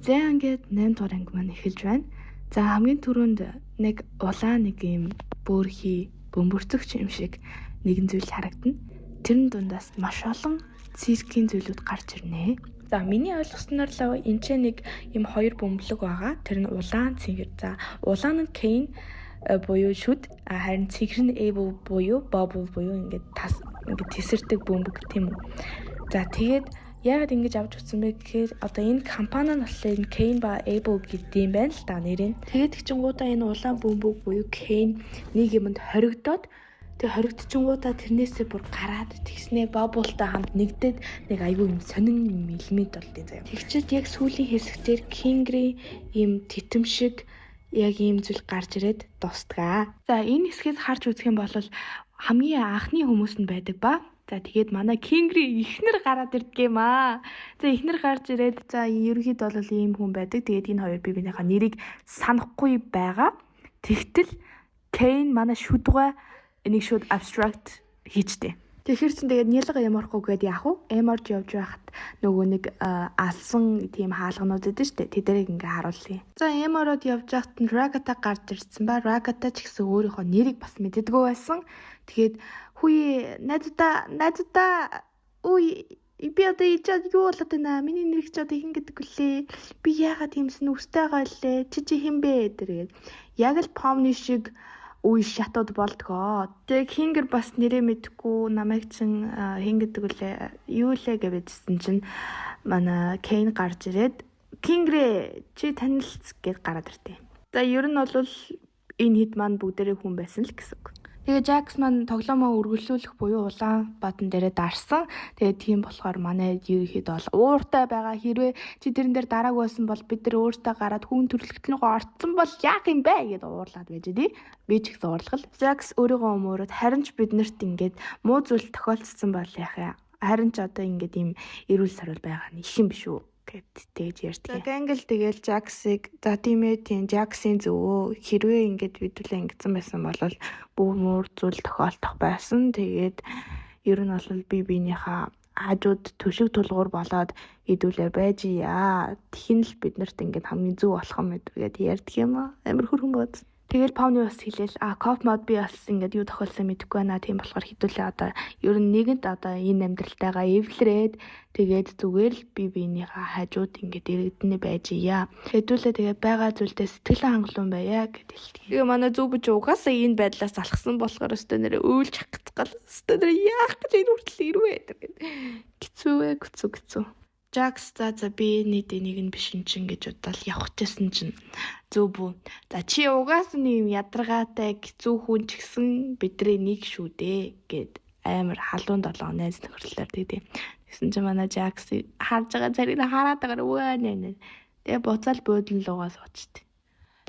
За ингээд 8 дугаар анги маань эхэлж байна. За хамгийн түрүүнд нэг улаан нэг юм бөөрхий бөмбөрцөгч юм шиг нэгэн зүйл харагдана. Тэрэн дундаас маш олон циркийн зүйлүүд гарч ирнэ. За миний ойлгосноор л энэ ч нэг юм хоёр бөмбөлөг байгаа. Тэр нь улаан цэнгэр. За улаан нь Kane буюу шүд, харин цэгэр нь Abel буюу Bubble буюу ингээд тесэрдэг бөмбөг тийм үү. За тэгээд яагаад ингэж авч утсан бэ гэхээр одоо энэ компани нь болохоор энэ Kane ба Abel гэдэг юм байна л да нэрийн. Тэгээд гिचингуудаа энэ улаан бөмбөг буюу Kane нэг юмд хоригдоод тэг хоригдчихгуудаа тэрнээсээ бүр гараад тэгснээ Bubble-тай хамт нэгдээд нэг аюу юм сонин элемент болдیں۔ Заяа. Тэгчээд яг сүүлийн хэсэгтэр Kingry юм титэм шиг яг ийм зүйл гарч ирээд дуустгаа. За энэ хэсгээс харж үзэх юм бол хамгийн анхны хүмүүс нь байдаг ба. За тэгээд манай Kingry ихнэр гараад ирдэг юм аа. За ихнэр гарч ирээд за ерөнхийд бол ийм хүн байдаг. Тэгээд энэ хоёр бие биенийхээ нэрийг санахгүй байгаа. Тэгтэл Kane манай шүдгээ энийг шууд abstract хийжтэй. Тэгэхээр чинь тэгээд нялга ямархгүй гээд яах вэ? Эморж явж байхад нөгөө нэг алсан тийм хаалганууд өгдөө штэ. Тэдэрийг ингээ харуулъя. За эмороод явж байхад Ragata гарч ирсэн ба Ragata ч гэсэн өөрийнхөө нэрийг бас мэддэггүй байсан. Тэгээд хүй найзуудаа үе би одоо ичээд юу болоод байна? Миний нэрийг ч одоо хин гэдэг үлээ. Би яагаад тиймсэн үстэй гаалээ? Чи хэн бэ? Тэгээд яг л Pomni шиг үе шатууд болдгоо. Тэгээ Kinger бас нэрээ мэдгүй намайг чин хин гэдэг үлээ юу лээ гэвэжсэн чинь манай Kane гарч ирээд Kingre чи танилцс гэд гараад иртээ. За ер нь бол энэ хэд маань бүгдээрээ хүн байсан л гэсэн үг. Тэгээ Jax маань тоглоомоо үргэлжлүүлэх буюу улаан бадан дээрээ дарсан. Тэгээ тийм болохоор манай ерөнхийд бол ууртай байгаа. Хэрвээ чи тэрэн дээр дараагүй байсан бол бид нар өөртөө гараад хүн төрөлхтнийгөө орцсон бол яах юм бэ гэд уурлаад байж дээ. Би ч их зурлал. Jax өөрийгөө өмөрөөд харин ч биднэрт ингээд муу зүйл тохиолдсон бол яах юм. Харин ч одоо ингээд ийм эрүүл сарвал байгаа нь их юм биш үү гэд тэгж ярьдаг. Англ тэгэл Jax-ыг за тийм ээ тийм Jax-ийн зөвөө хэрвээ ингээд бидүүлээ ингэсэн байсан бол бүх муур зүйл тохиолдох байсан. Тэгээд ер нь бол би биенийхээ хажууд төшиг тулгуур болоод идүүлээ байж яа. Тхэн л биднэрт ингээд хамгийн зөв болох юм гэдгээд ярьдаг юм аа. Амар хөрхөн бод. Тэгэл Pomni бас хэлээл коп мод би бас ингээд юу тохиолсон мэдэхгүй байна. Тийм болохоор хідүүлээ одоо ер нь нэгэнд одоо энэ амьдралтайгаа эвлэрээд тэгээд зүгээр л би биенийхээ хажууд ингээд иргэдэнэ байж яа. Хэдүүлээ тэгээд байгаа зүйлдээ сэтгэл хангалуун байя гэд хэлдэг. Тэгээ манай зүг бич угаасаа энэ байдлаас алхсан болохоор өстө нэрээ өөлж хагцгал. Өстө нэрээ яах гэж энэ хүртэл ирвэ гэдэг. Хэцүү. Jax за би нэг нь биш юм чин гэж бодоод явах гэсэн чинь зөв бүү. За чи угаас нэг юм ядаргаатай хэцүү хүн ч гэсэн бидний нэг шүү дээ гэд амар халуун долоо найз нөхөрлөөр тэгтээ. Тэгсэн чинь манай Jax харж байгаа царийг хараад байгаа өвөө нэ. Тэгээ буцаал буудлын лугаас уучтээ.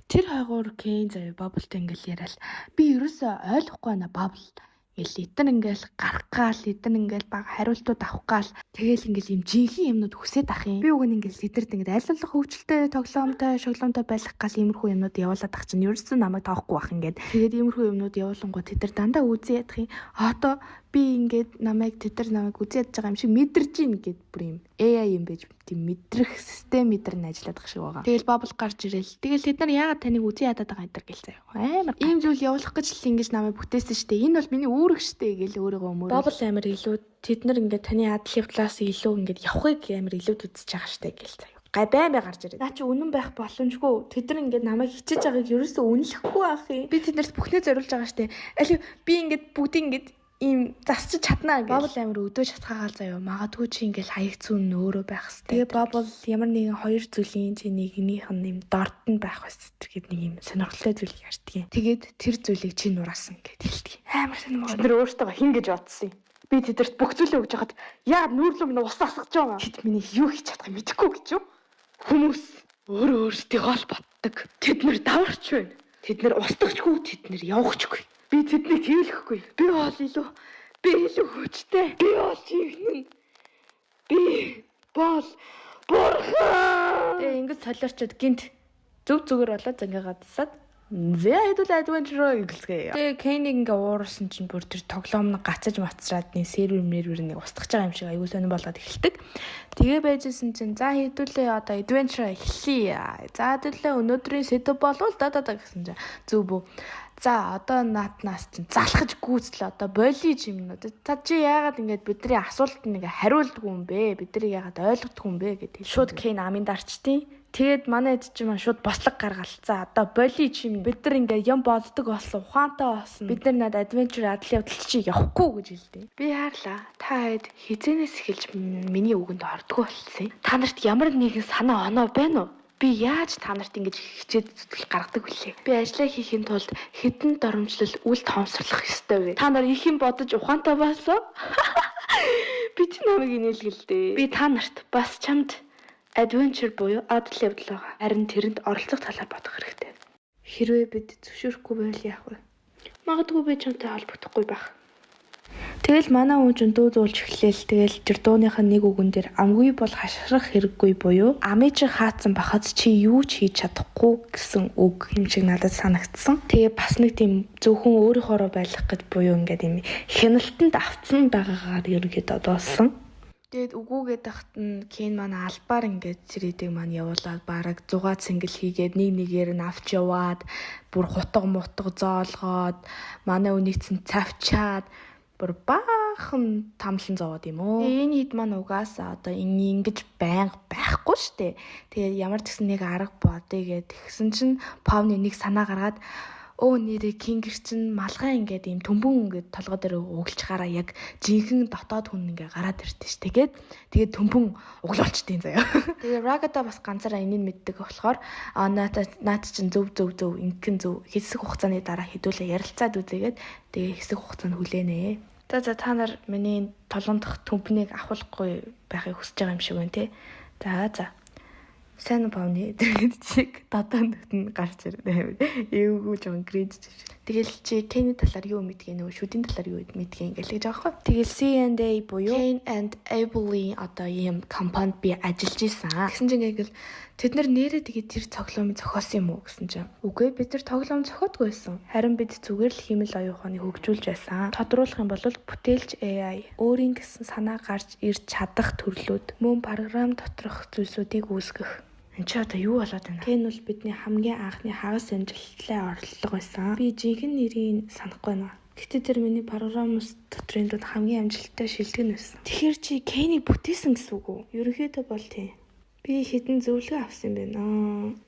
Тэр хойгоор Kane заяа Bubble-тай ингээл яриад би ерөөсөө ойлгохгүй байна Bubble. Эдгээр ингээл гарах гал эдгээр ингээл баг хариултууд авах гал тэгэл ингээл юм жинхэнэ юмнууд хүсээд ах юм. Би уг нь ингээл эдгэрт ингээд аль болох хөвчлөлтэй тоглоомтой шоглоомтой байх гал иймэрхүү юмнууд явуулаад ах чинь ерөөсөө намайг тоохгүй бах ингээд. Тэгээд иймэрхүү юмнууд явуулангууд эдгээр дандаа үзээ ядах юм. Одоо би ингээд намайг үзээ ядж байгаа юм шиг мэдэрч ийн гэд бүр юм. AI юм байж тийм мэдрэх систем мэдэрнэ ажиллаад байгаа шиг байгаа. Тэгэл Bubble гарч ирээл. Тэгэл тэд нар яагаад таныг үзээ ядаад байгаа энэ гэл заяа. Амар ийм зүйл явуулах гэж л ингэж намайг бүтээсэн штэ. Энэ бол миний үүрэг штэ гэл өөрийгөө өмөр. Bubble амар илүү тэд нар ингээд таны ад левлаас илүү ингээд явахыг амар илүү үзэж байгаа штэ гэл заяа. Гай баймаа гарч ирээд. Наа чи үнэн байх боломжгүй. Тэд нар ингээд намайг хичээж байгааг ерөөсөө үнэлэхгүй ах юм. Би тэднэрт бүхнээ зориулж байгаа штэ. Алив би ингээд бүгдийг ингээд ийм засчих чаднаа гэж. Bubble амар өдөөж хатгаагаал заяа. Магадгүй чи ингээл хаяг зүүн нөөрөө байх хэвээр. Тэгээ Bubble ямар нэгэн хоёр зүйлийн чи нэгнийх нь юм дорд нь байх хэвээр нэг юм сонирхолтой зүйл ярьдаг юм. Тэгээд тэр зүйлийг чи нураасан гэд хэлдэг. Амар сонирхол. Тэр өөртөө хин гэж бодсон юм. Би тэдэрт бүх зүйлээ өгж хахад яа нүүрлөө минь ус асгаж байгаа. Тэд миний юу хийж чадах мэдэхгүй гэж юу? Хүмүүс өөртөө гол боддог. Тэд нэр даварч байна. Тэд нэр устгачгүй, тэд нэр явахчгүй. Би тэднийг тэвлэхгүй. Би илүү хүчтэй. Би бол чигнэн. Би бол бурхан. Тэгээ ингэж солиорчод гинт зүг зүгээр болоод ингээ гадсаад Зэйдэл adventure гэлцгээе. Тэгээ Кэнийг ингээ уурсан чинь бүр тэр тоглоом нь гацаж мацраад нэг сервер нэг устгах байгаа юм шиг аюу сонирн болгоод эхэлдэг. Тэгээ байжсэн чинь за хэдүүлээ одоо adventure эхлэе. За хэдүүлээ өнөөдрийн сэдв болвол гэсэн чинь зөв бүү. За одоо нааднаас чинь залхаж гүйцэл одоо боли жимнүүд. За чи яагаад ингэж бидний асуултанд ингээ хариулдгүй юм бэ? Бидний яагаад ойлгохгүй юм бэ гэдэг. Шууд Кен аминд арчтیں۔ Тэгээд манай эд чинь шууд бослог гаргал. За одоо боли чим бид нар ингээ юм боддог болсон, ухаантай болсон. Бид нар над adventure адлын явдал чи явахгүй гэж хэлдэг. Би хаарлаа. Та хэд хизэнээс эхэлж миний үгэнд ордгоо болсон. Та нарт ямар нэгэн санаа оноо байна уу? Би яаж та нарт ингэж хичээд зүтгэл гаргадаг вүлээ? Би ажиллаа хийхин тулд хэдэн доромжлол үл тоомсорлох ёстой вэ? Та нар их юм бодож ухаантай болсон? Би ч намайг инээлгэлдээ. Би та нарт бас чамд adventure буюу адлын явдал байгаа. Харин тэрэнд оролцох талаар бодох хэрэгтэй. Хэрвээ бид зөвшөөрөхгүй байвал яах вэ? Магадгүй би чамтай холбогдохгүй байх. Тэгэл манай хүн ч дүү зуулж эхлээл. Тэгэл тэр дууныхаа нэг үгэн дээр амгүй бол хашрах хэрэггүй буюу амийн чи хаацсан бахад чи юу ч хийж чадахгүй гэсэн үг юм шиг надад санагдсан. Тэгээ бас нэг тийм зөвхөн өөрийнхоороо байлгах гэж буюу ингээд юм хяналтанд автсан байгаагаар ерөнхийдөө доосон. Тэгээд үгүйгээд тахт нь Кен манай албаар ингээд цэрээдэг маань явуулаад бараг 6 цингэл хийгээд нэгээр нь авч яваад бүр хутга мутга зоолгоод манай үнийцэн цавчаад бүр баахан тамлан зовоод юм уу. Энэ хэд маань угаасаа одоо ингэж байнга байхгүй штэ. Тэгээд ямар ч гэсэн нэг арга бодъё гэд тэгсэн чинь Павны нэг санаа гаргаад нэрээ Кингэр чинь малгай ингээд юм төмбөн ингээд толгой дээр углж гараа яг жинхэнэ дотоод хүн ингээ гараад ирдэ ш. Тэгээд төмбөн углуулчдیں۔ Заяа. Тэгээ Рагата бас ганцаараа энийг мэддэг болохоор наад чинь зөв ингэн зөв хэсэг хугацааны дараа хэдүүлээ ярилцаад үзээгээд тэгээ хэсэг хугацаанд хүлээнэ. За та нар миний толгон дахь төмбөнийг авахгүй байхыг хүсэж байгаа юм шиг байна те. За. Сайн Павны тэгээд чиг датанд нь гарч ирнэ. Эвгүй жон грейд чив. Тэгэл чи Кэний талаар юу мэдгий нөө шүдийн талаар юу мэдгий ингээл гэж байгаа байхгүй. Тэгэл C&A буюу Cain and Abel-ийн одоо ийм компанид би ажиллаж исэн. Гэсэн чинь ингээл тэд нар нэрээ тэгээд тэр цоглоомыг зохиосон юм уу гэсэн чинь. Үгүй бид тэр цоглоом зохиодгүй байсан. Харин бид зүгээр л химэл оюун ухааныг хөгжүүлж байсан. Тодруулах юм бол бүтээлч AI өөрийн гэсэн санаа гарч ирж чадах төрлүүд мөн програм доторх зүйлсүүдийг үүсгэх. Энд чи одоо юу болоод байна? Кен бол бидний хамгийн анхны хагас амжилттай орлого байсан. Би жинхэнэ нэрийг санахгүй байна. Гэтэ тэр миний програмс дотрын дунд хамгийн амжилттай шилдэг нь байсан. Тэгэхээр чи Кэнийг бүтээсэн гэсэн үг үү? Ерөнхийдөө бол тийм. Би хэдэн зөвлөгөө авсан юм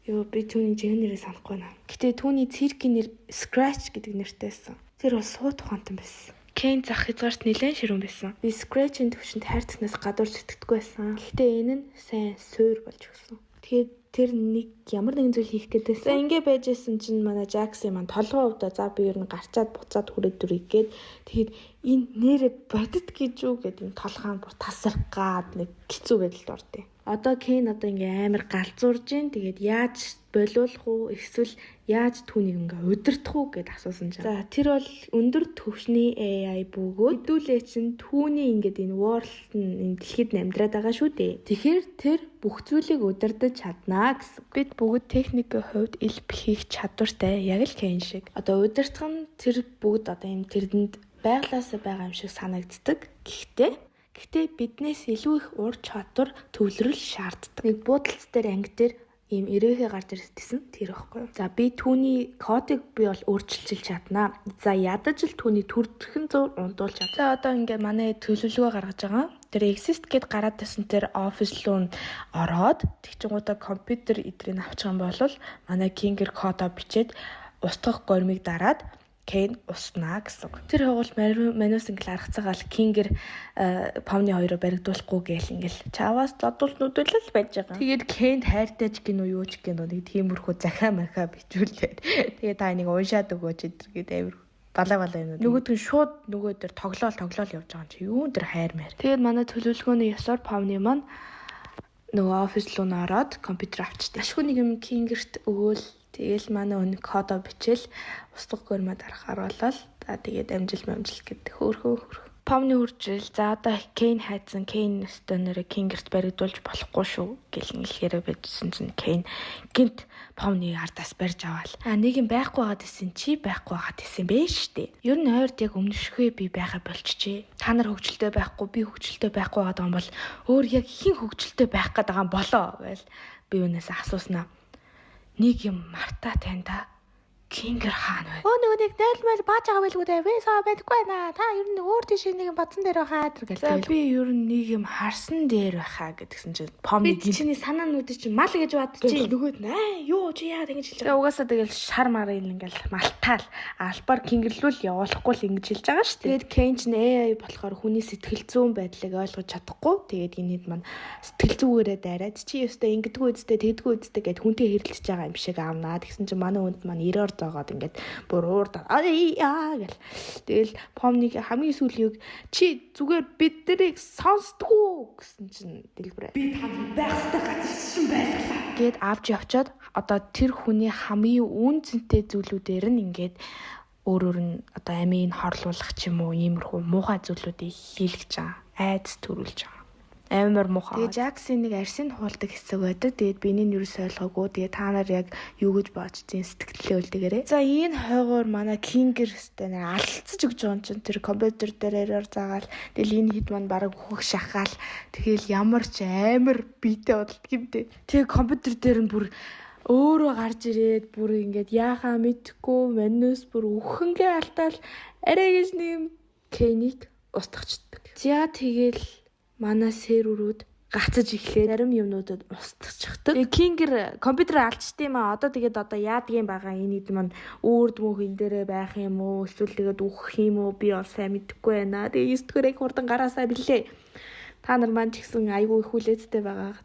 байна. Би түүний жинхэнэ нэрийг санахгүй байна. Гэтэ түүний циркийн нэр Scratch гэдэг нэртэйсэн. Тэр бол сууд ухаантай байсан. Кен зах хязгаарт нэлээд ширүүн байсан. Би Scratch-ийн төвшөнд хайрцагнаас гадуур сэтгэдэггүй байсан. Гэхдээ энэ нь сайн суур болж өгсөн. Тэгээд тэр нэг ямар нэгэн зүйл хийх гэдээсэн. За ингэ байжсэн чинь манай Жакси маань толгой өвдөө за би ер нь гарчаад буцаад хүрээд дүрийг гээд тэгэхэд энэ нэрэ бодит гэж юу гэдэг юм толгойн бүр тасаргаад нэг хэцүү байдалд ордیں۔ Одоо Кен ингээ амар галзуурж гин тэгээд яаж болиулах уу эсвэл яаж түүнийг ингээ удирдах уу гэд асуусан чинь. За тэр бол өндөр түвшний AI бөгөөд хэдүүлээ чинь түүний ингээд энэ world энэ дэлхийд амьдраад байгаа шүү дээ. Тэгэхээр тэр бүх зүйлийг удирдах чаднаа гэсэн. Бид бүгд техникийн хувьд ил бэхих чадвартай яг л Кен шиг. Одоо удирдах нь тэр бүгд одоо юм тэрдэнд байглаасаа байгаа юм шиг санагддаг. Гэхдээ биднээс илүү их ур чадвар төвлөрөл шаарддаг. Нэг буудалц дээр анги дээр ийм ирээхэ гарч ирсэн тэр байхгүй. За би түүний кодыг би бол өөрчилж чаднаа. За ядаж л түүний төрдгөн зур ундуулж чадна. За одоо ингээ манай төлөвлөгөө гаргаж байгаа. Тэр exist гэд гараад байсан тэр office руу ороод тэгчингуудаа компьютер эдрийг авчих юм бол манай Кингэр кодоо бичээд устгах гормыг дараад Кен уснаа гэсэн. Тэр хогол манус ингээл аргацаагаал Кингэр Павны хоёроо баригдуулахгүй гээл ингээл чаваас зодуул нүдэлэл байж байгаа. Тэгээд Кент хайртайж гин үү юу ч гин нэг тиймэрхүү захаа махаа бичүүлээд тэгээд та энийг уншаад өгөөч гэдэг амир балаа юм. Нөгөөд нь шууд нөгөө дээр тоглоол явж байгаа юм чи юу тэр хайр маяр. Тэгээд манай төлөвлөгөөний ёсоор Павны маань нөгөө офис руу ороод компьютер авчихдээ. Ашгүй нэг юм Кингэрт өгөөл. Тэгэл манай өнө кодоо бичээл устгах гормоо дарахаар болол. Тэгээд амжилт гэдэг хөөрхөө. Помны үржил за одоо Кейн хайцсан Кейн өстө нэрэ Кингерт баригдуулж болохгүй шүү гэл нэлэхээр байдсан чинь Кейн гинт Помны ардаас барьж аваал. Нэг юм байхгүй байгаад исэн чи байхгүй байгаад исэн бэ штэ. Ер нь ойрд яг өмнөшхөө би байга болчихжээ. Та нар хөвгчлөлтөө байхгүй би хөвгчлөлтөө байхгүй байгаад байгаа юм бол өөр яг хин хөвгчлөлтөө байх гээд байгаа юм болоо байл. Би өнөөс асууснаа. Нэг юм мартаа таньда Кингер хаан байл. Нөгөө нэг нэлмэл бааж байгаа байлгүй дээ. Би саа байдаггүй байна. Та ер нь өөр тийш нэг бодсон дээр байхаа гэдэг. Би ер нь нэг юм харсан дээр байхаа гэдгсэн чинь Помны чиний санаануудыг чинь мал гэж бодчих. Нөгөөд наа юу чи яагаад ингэж хэлж байгаа. Угаасаа тэгэл шар марын ингээл малтаал албаар Кингерлүүл явуулахгүй л ингэж хэлж байгаа шүү дээ. Тэгээд Кейн ч AI болохоор хүний сэтгэл зүйн байдлыг ойлгож чадахгүй. Тэгээд энэд маань сэтгэл зүгээрээ дайраад чи ёстой ингэдэггүй үстэй тэгдэггүй үстэй гэд хүнтэй хэрэлдэж байгаа юм шиг аамнаа. Тэгсэн чинь манай хүнд маань 90-оор зоогоод ингээд бүр уурдаа гэл. Тэгэл Помныг хамгийн сүүлийг чи зүгээр бид нарыг сонсдгоо гэсэн чинь дэлбэрээ. Би таны байх ёстой газар шин байлглаа гэд авч явчаад одоо тэр хүний хамгийн үнцэнтэй зүйлүүдээр нь ингээд өөрөөр нь одоо амийг хорлуулах ч юм уу иймэрхүү муухай зүйлүүдийг хийлгэж байгаа. Айдас төрүүлж байгаа. Амар муухай. Тэгээ Жаксын нэг арсын хуулдаг хэсэг байдаг. Тэгээд биний юус ойлгоогүй. Тэгээ та нар яг юу гэж бодож зин сэтгэлээ үлдээгээрэй. За энэ хойгоор манай Кингер өстэй нэр алдцаж өгч байгаа юм чинь тэр компьютер дээр error заагаал. Тэгэл энэ хэд маань бараг өөхөх шахаал. Тэгэл ямар ч амар биетэй бодолт гэмтэй. Тэгээ компьютер дээр нь бүр өөрөө гарч ирээд бүр ингээд яахаа мэдхгүй манус бүр өөхөнгөө алтаал арай гэж нэг Кейнийг устгачдаг. За тэгэл манай серверүүд гацаж эхлээд зарим юмнуудад устчихдаг. Кингер компьютер алдчихсан юм аа. Одоо яадаг юм байгаа энэ хэд маань өөрд мөх энэ дээрээ байх юм уу? Эсвэл тэгээд үхэх юм уу? Би бол сайн мэдэхгүй байна. Тэгээ 9 дэх хурдан гараасаа билээ. Та нар маань ч гэсэн айгүй их хүлээцтэй байгаа.